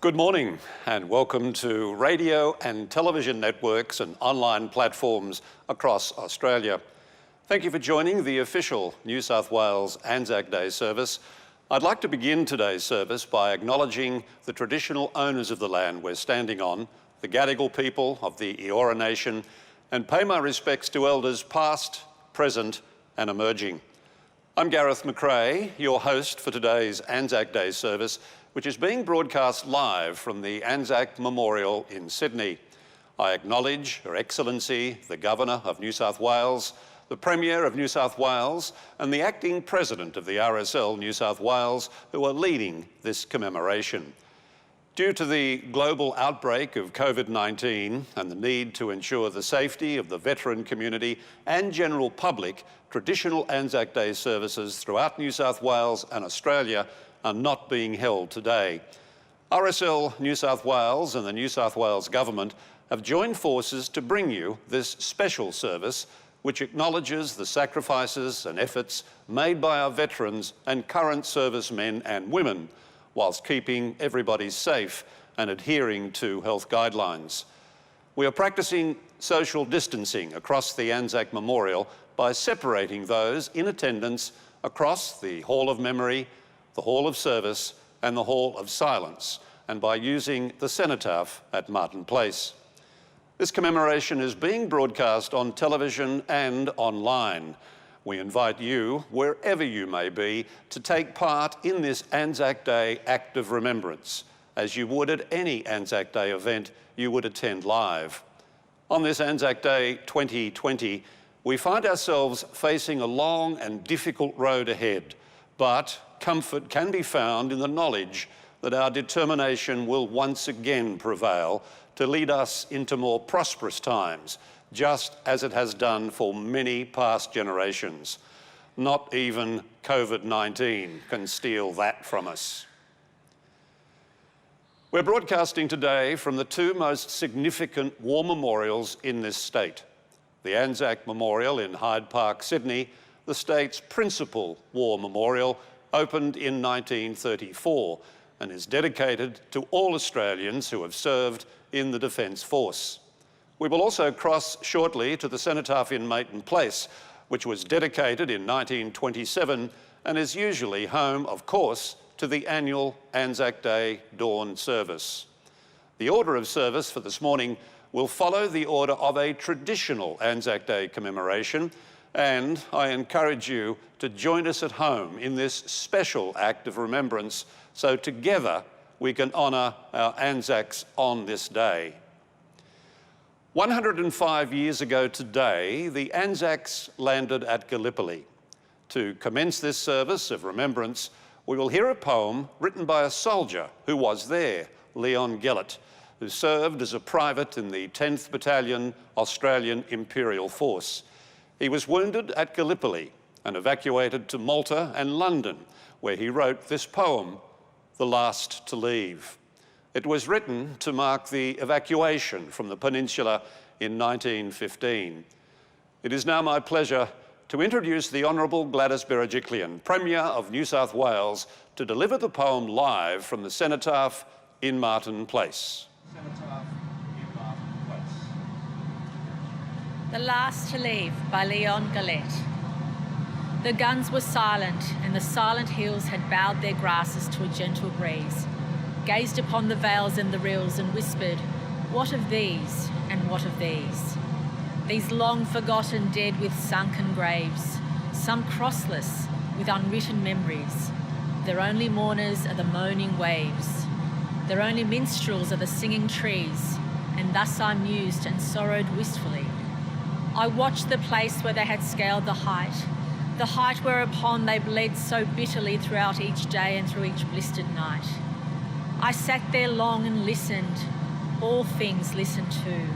Good morning and welcome to radio and television networks and online platforms across Australia. Thank you for joining the official New South Wales Anzac Day service. I'd like to begin today's service by acknowledging the traditional owners of the land we're standing on, the Gadigal people of the Eora Nation, and pay my respects to elders past, present and emerging. I'm Gareth McRae, your host for today's Anzac Day service, which is being broadcast live from the Anzac Memorial in Sydney. I acknowledge Her Excellency, the Governor of New South Wales, the Premier of New South Wales, and the Acting President of the RSL New South Wales, who are leading this commemoration. Due to the global outbreak of COVID-19 and the need to ensure the safety of the veteran community and general public, traditional Anzac Day services throughout New South Wales and Australia are not being held today. RSL New South Wales and the New South Wales Government have joined forces to bring you this special service, which acknowledges the sacrifices and efforts made by our veterans and current servicemen and women, whilst keeping everybody safe and adhering to health guidelines. We are practicing social distancing across the Anzac Memorial by separating those in attendance across the Hall of Memory, the Hall of Service and the Hall of Silence, and by using the cenotaph at Martin Place. This commemoration is being broadcast on television and online. We invite you, wherever you may be, to take part in this Anzac Day act of remembrance, as you would at any Anzac Day event you would attend live. On this Anzac Day 2020, we find ourselves facing a long and difficult road ahead, but comfort can be found in the knowledge that our determination will once again prevail to lead us into more prosperous times, just as it has done for many past generations. Not even COVID-19 can steal that from us. We're broadcasting today from the two most significant war memorials in this state. The Anzac Memorial in Hyde Park, Sydney, the state's principal war memorial, opened in 1934 and is dedicated to all Australians who have served in the Defence Force. We will also cross shortly to the cenotaph in Martin Place, which was dedicated in 1927 and is usually home, of course, to the annual Anzac Day dawn service. The order of service for this morning will follow the order of a traditional Anzac Day commemoration, and I encourage you to join us at home in this special act of remembrance so together we can honour our Anzacs on this day. 105 years ago today, the Anzacs landed at Gallipoli. To commence this service of remembrance, we will hear a poem written by a soldier who was there, Leon Gellert, who served as a private in the 10th Battalion Australian Imperial Force. He was wounded at Gallipoli and evacuated to Malta and London, where he wrote this poem, The Last to Leave. It was written to mark the evacuation from the peninsula in 1915. It is now my pleasure to introduce the Honourable Gladys Berejiklian, Premier of New South Wales, to deliver the poem live from the cenotaph in Martin Place. Cenotaph in Martin Place. The Last to Leave by Leon Gellert. The guns were silent, and the silent hills had bowed their grasses to a gentle breeze, gazed upon the vales and the rills and whispered, what of these and what of these? These long forgotten dead with sunken graves, some crossless with unwritten memories. Their only mourners are the moaning waves. Their only minstrels are the singing trees, and thus I mused and sorrowed wistfully. I watched the place where they had scaled the height whereupon they bled so bitterly throughout each day and through each blistered night. I sat there long and listened, all things listened too.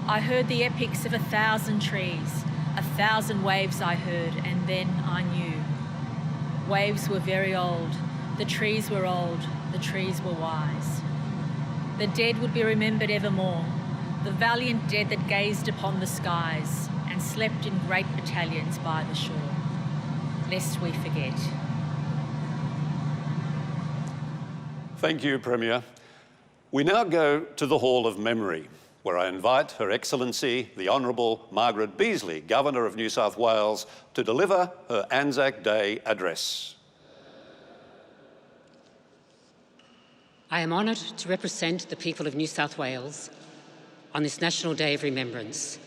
I heard the epics of 1,000 trees, 1,000 waves I heard, and then I knew. Waves were very old, the trees were old, the trees were wise. The dead would be remembered evermore, the valiant dead that gazed upon the skies and slept in great battalions by the shore, lest we forget. Thank you, Premier. We now go to the Hall of Memory, where I invite Her Excellency, the Honourable Margaret Beazley, Governor of New South Wales, to deliver her Anzac Day address. I am honoured to represent the people of New South Wales on this National Day of Remembrance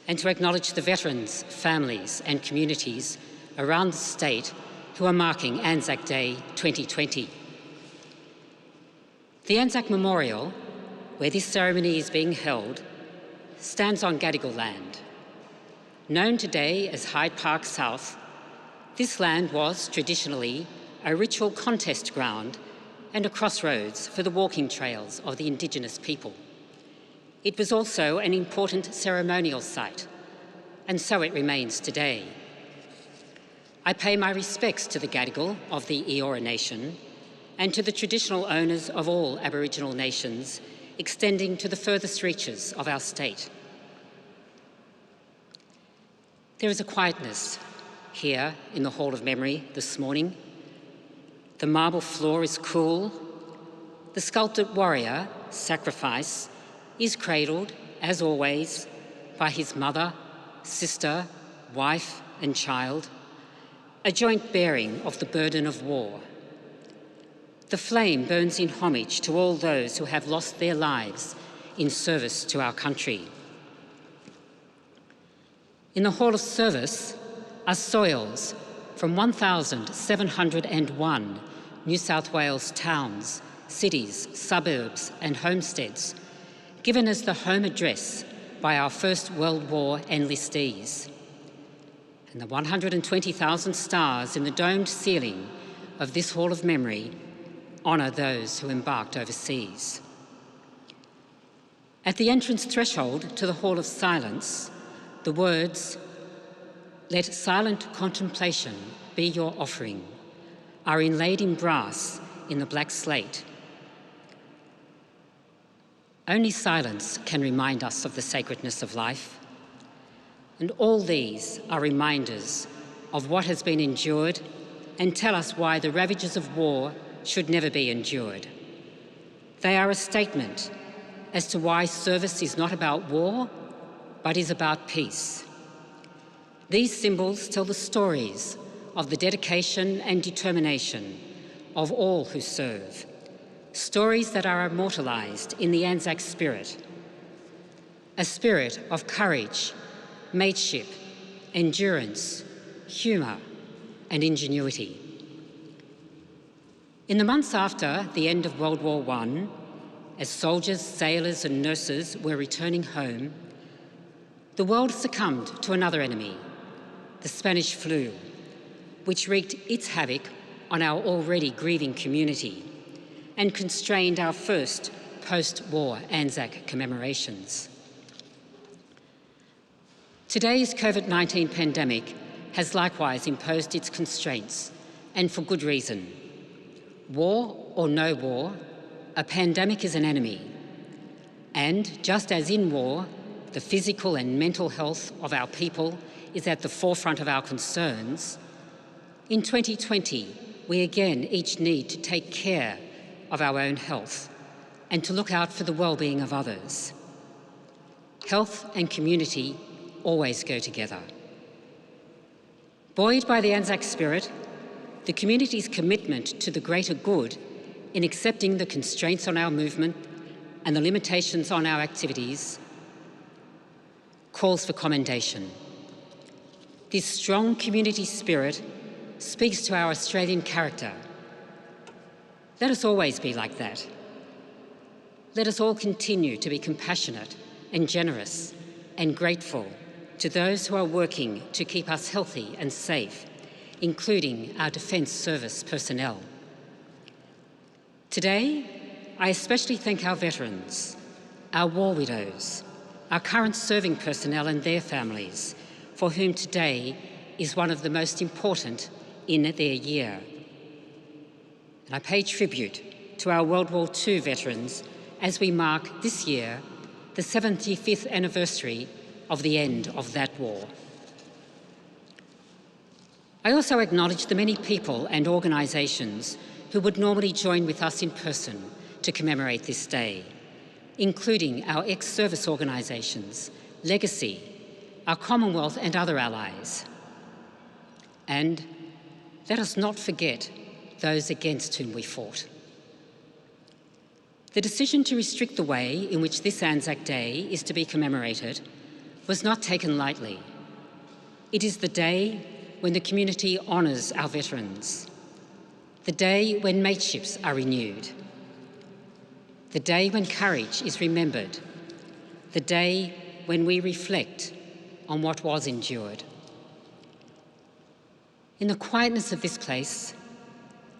and to acknowledge the veterans, families and communities around the state who are marking Anzac Day 2020. The Anzac Memorial, where this ceremony is being held, stands on Gadigal land. Known today as Hyde Park South, this land was traditionally a ritual contest ground and a crossroads for the walking trails of the Indigenous people. It was also an important ceremonial site, and so it remains today. I pay my respects to the Gadigal of the Eora Nation and to the traditional owners of all Aboriginal nations, extending to the furthest reaches of our state. There is a quietness here in the Hall of Memory this morning. The marble floor is cool. The sculpted warrior, Sacrifice, is cradled, as always, by his mother, sister, wife and child, a joint bearing of the burden of war. The flame burns in homage to all those who have lost their lives in service to our country. In the Hall of Service are soils from 1,701 New South Wales towns, cities, suburbs and homesteads, given as the home address by our First World War enlistees. And the 120,000 stars in the domed ceiling of this Hall of Memory honour those who embarked overseas. At the entrance threshold to the Hall of Silence, the words, "Let silent contemplation be your offering," are inlaid in brass in the black slate. Only silence can remind us of the sacredness of life, and all these are reminders of what has been endured and tell us why the ravages of war should never be endured. They are a statement as to why service is not about war, but is about peace. These symbols tell the stories of the dedication and determination of all who serve, stories that are immortalised in the Anzac spirit, a spirit of courage, mateship, endurance, humour and ingenuity. In the months after the end of World War I, as soldiers, sailors and nurses were returning home, the world succumbed to another enemy, the Spanish flu, which wreaked its havoc on our already grieving community and constrained our first post-war Anzac commemorations. Today's COVID-19 pandemic has likewise imposed its constraints, and for good reason. War or no war, a pandemic is an enemy. And just as in war, the physical and mental health of our people is at the forefront of our concerns, in 2020, we again each need to take care of our own health and to look out for the well-being of others. Health and community always go together. Buoyed by the Anzac spirit, the community's commitment to the greater good in accepting the constraints on our movement and the limitations on our activities calls for commendation. This strong community spirit speaks to our Australian character. Let us always be like that. Let us all continue to be compassionate and generous and grateful to those who are working to keep us healthy and safe, including our Defence Service personnel. Today, I especially thank our veterans, our war widows, our current serving personnel and their families, for whom today is one of the most important in their year. And I pay tribute to our World War II veterans as we mark this year the 75th anniversary of the end of that war. I also acknowledge the many people and organisations who would normally join with us in person to commemorate this day, including our ex-service organisations, Legacy, our Commonwealth and other allies. And let us not forget those against whom we fought. The decision to restrict the way in which this Anzac Day is to be commemorated was not taken lightly. It is the day when the community honours our veterans, the day when mateships are renewed, the day when courage is remembered, the day when we reflect on what was endured. In the quietness of this place,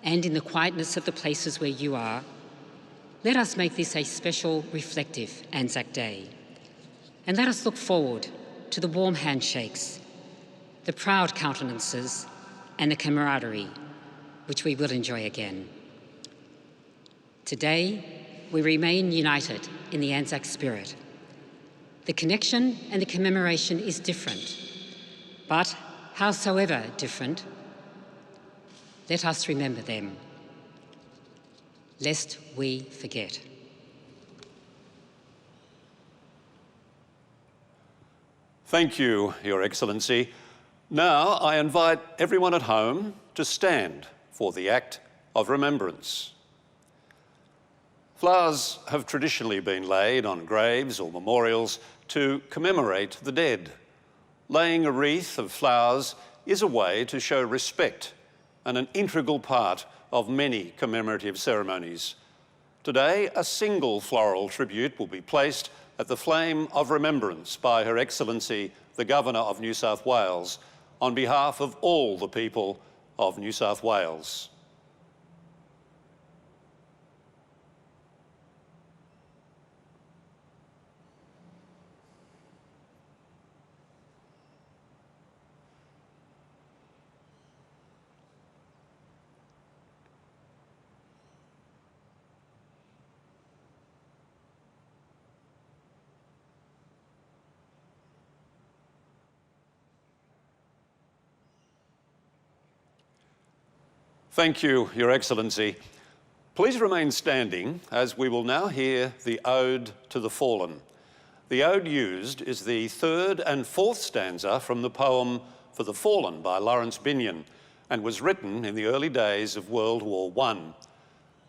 and in the quietness of the places where you are, let us make this a special, reflective Anzac Day. And let us look forward to the warm handshakes, the proud countenances, and the camaraderie, which we will enjoy again. Today, we remain united in the Anzac spirit. The connection and the commemoration is different, but howsoever different, let us remember them, lest we forget. Thank you, Your Excellency. Now I invite everyone at home to stand for the act of remembrance. Flowers have traditionally been laid on graves or memorials to commemorate the dead. Laying a wreath of flowers is a way to show respect and an integral part of many commemorative ceremonies. Today, a single floral tribute will be placed at the flame of remembrance by Her Excellency, the Governor of New South Wales, on behalf of all the people of New South Wales. Thank you, Your Excellency. Please remain standing as we will now hear the Ode to the Fallen. The ode used is the third and fourth stanza from the poem For the Fallen by Lawrence Binyon and was written in the early days of World War I.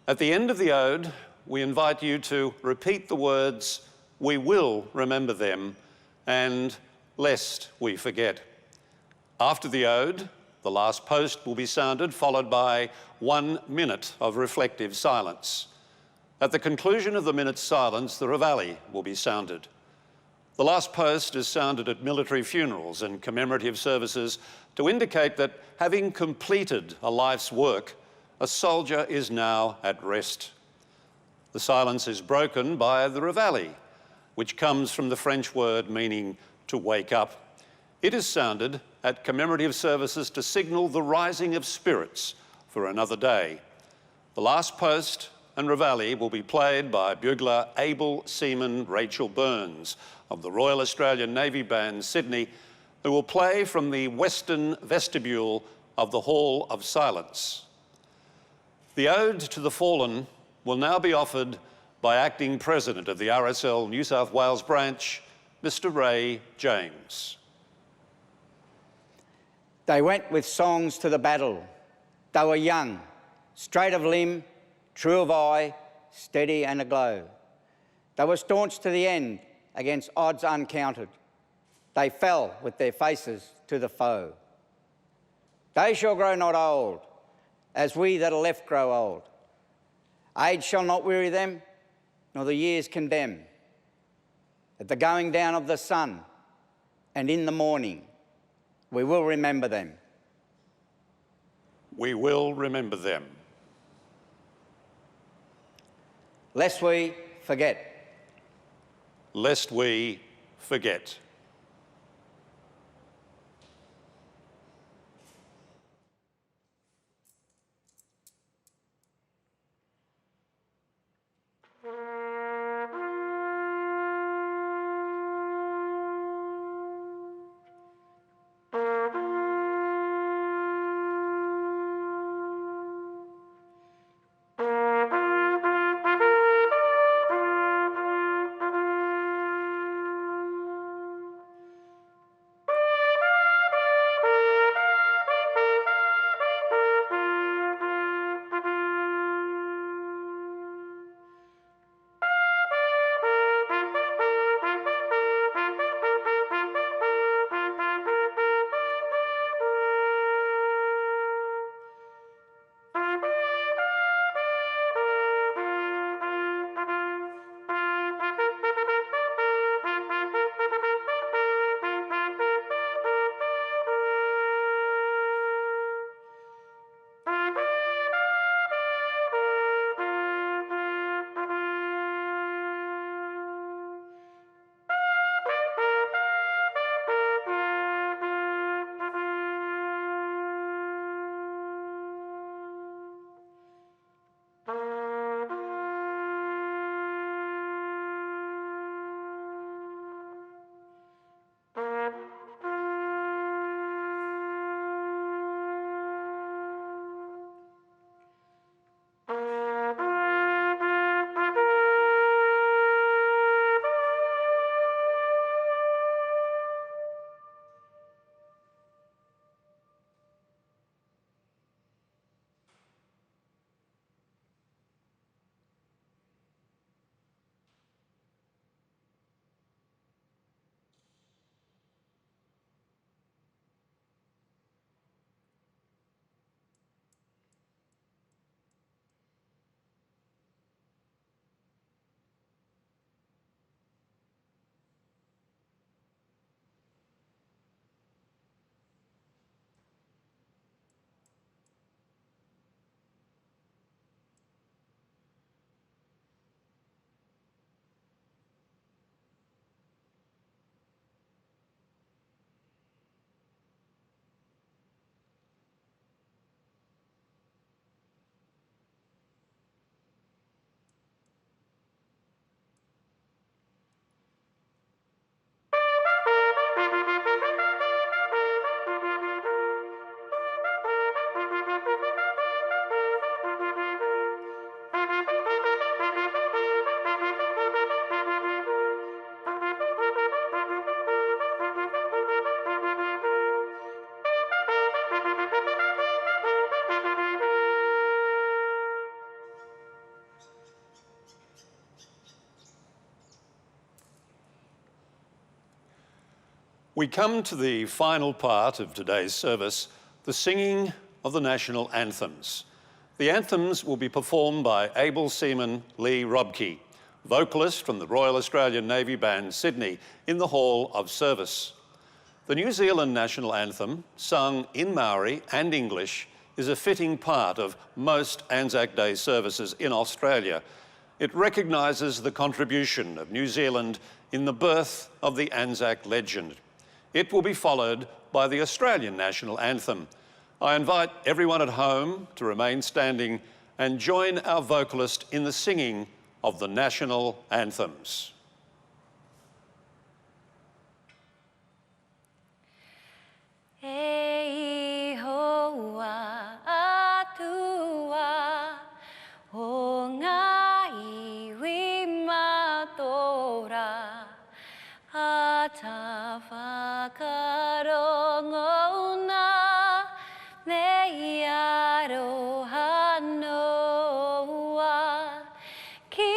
At the end of the ode, we invite you to repeat the words, "We will remember them," and "lest we forget." After the ode, the last post will be sounded, followed by 1 minute of reflective silence. At the conclusion of the minute's silence, the reveille will be sounded. The last post is sounded at military funerals and commemorative services to indicate that, having completed a life's work, a soldier is now at rest. The silence is broken by the reveille, which comes from the French word meaning to wake up. It is sounded at commemorative services to signal the rising of spirits for another day. The last post and reveille will be played by bugler able seaman Rachel Burns of the Royal Australian Navy Band, Sydney, who will play from the western vestibule of the Hall of Silence. The Ode to the Fallen will now be offered by Acting President of the RSL New South Wales branch, Mr. Ray James. They went with songs to the battle. They were young, straight of limb, true of eye, steady and aglow. They were staunch to the end against odds uncounted. They fell with their faces to the foe. They shall grow not old, as we that are left grow old. Age shall not weary them, nor the years condemn. At the going down of the sun and in the morning, we will remember them. We will remember them. Lest we forget. Lest we forget. We come to the final part of today's service, the singing of the national anthems. The anthems will be performed by able seaman Lee Robke, vocalist from the Royal Australian Navy Band, Sydney, in the Hall of Service. The New Zealand national anthem, sung in Maori and English, is a fitting part of most Anzac Day services in Australia. It recognises the contribution of New Zealand in the birth of the Anzac legend. It will be followed by the Australian national anthem. I invite everyone at home to remain standing and join our vocalist in the singing of the national anthems. E hoa atua o ngā iwi matora a ta whakarongo nā me aroha noa ki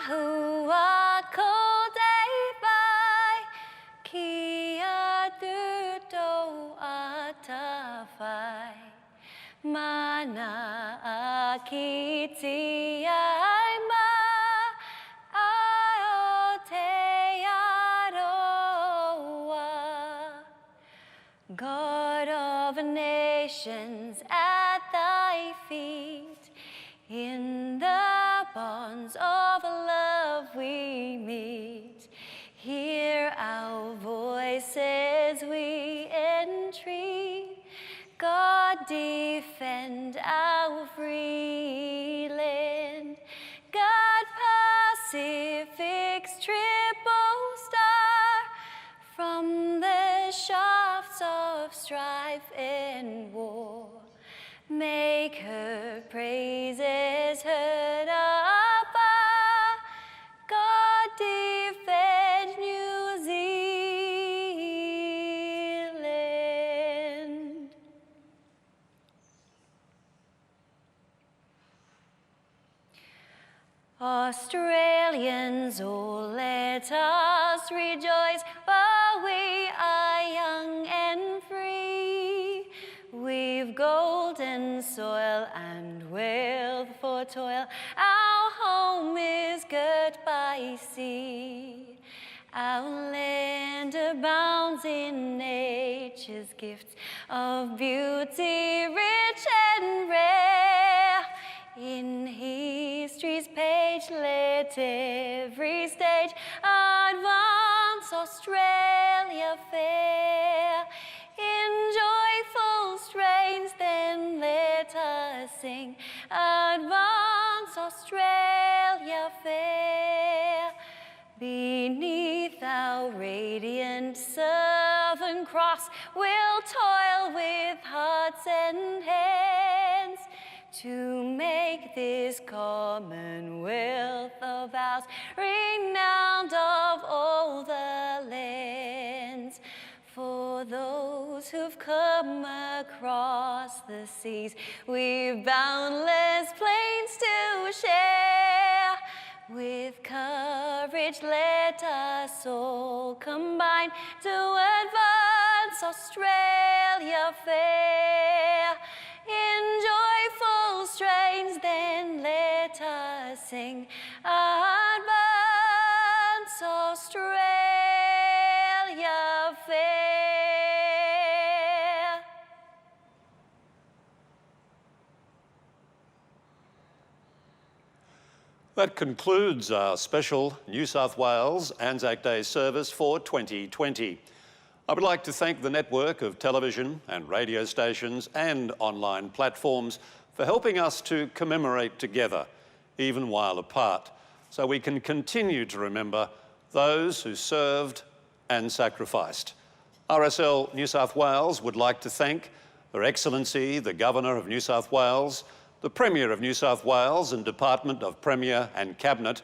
ahua ko te pai ki a tuto a ta whai mana a ki ti ai ma ai o te aroa God of nations at thy feet, in the bonds of love we meet. Hear our voices we entreat. God defend our free land. God Pacific's triple star, from the shafts of strife and war, make her praises heard afar. God defend New Zealand. Australians, oh, let us rejoice, for we are young and free. We've golden soil and wealth for toil. Our home is girt by sea. Our land abounds in nature's gifts of beauty, rich and rare. In history's page, let every stage advance Australia fair. In joyful strains, then let us sing, advance Australia fair. Beneath our radiant Southern Cross, we'll toil with hearts and hands to make this commonwealth of ours renowned of all the lands. For those who've come across the seas, we've boundless plains to share. With courage let us all combine to advance Australia fair. In joyful strains, then let us sing, advance Australia fair. That concludes our special New South Wales Anzac Day service for 2020. I would like to thank the network of television and radio stations and online platforms for helping us to commemorate together, even while apart, so we can continue to remember those who served and sacrificed. RSL New South Wales would like to thank Her Excellency, the Governor of New South Wales, the Premier of New South Wales and Department of Premier and Cabinet,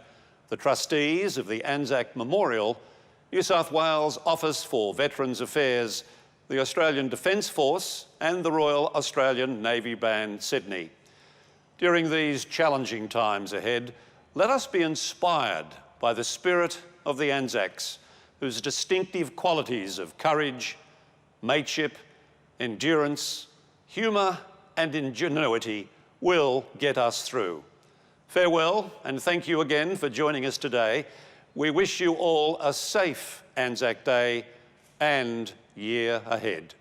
the trustees of the Anzac Memorial, New South Wales Office for Veterans Affairs, the Australian Defence Force and the Royal Australian Navy Band, Sydney. During these challenging times ahead, let us be inspired by the spirit of the Anzacs whose distinctive qualities of courage, mateship, endurance, humour and ingenuity will get us through. Farewell, and thank you again for joining us today. We wish you all a safe Anzac Day and year ahead.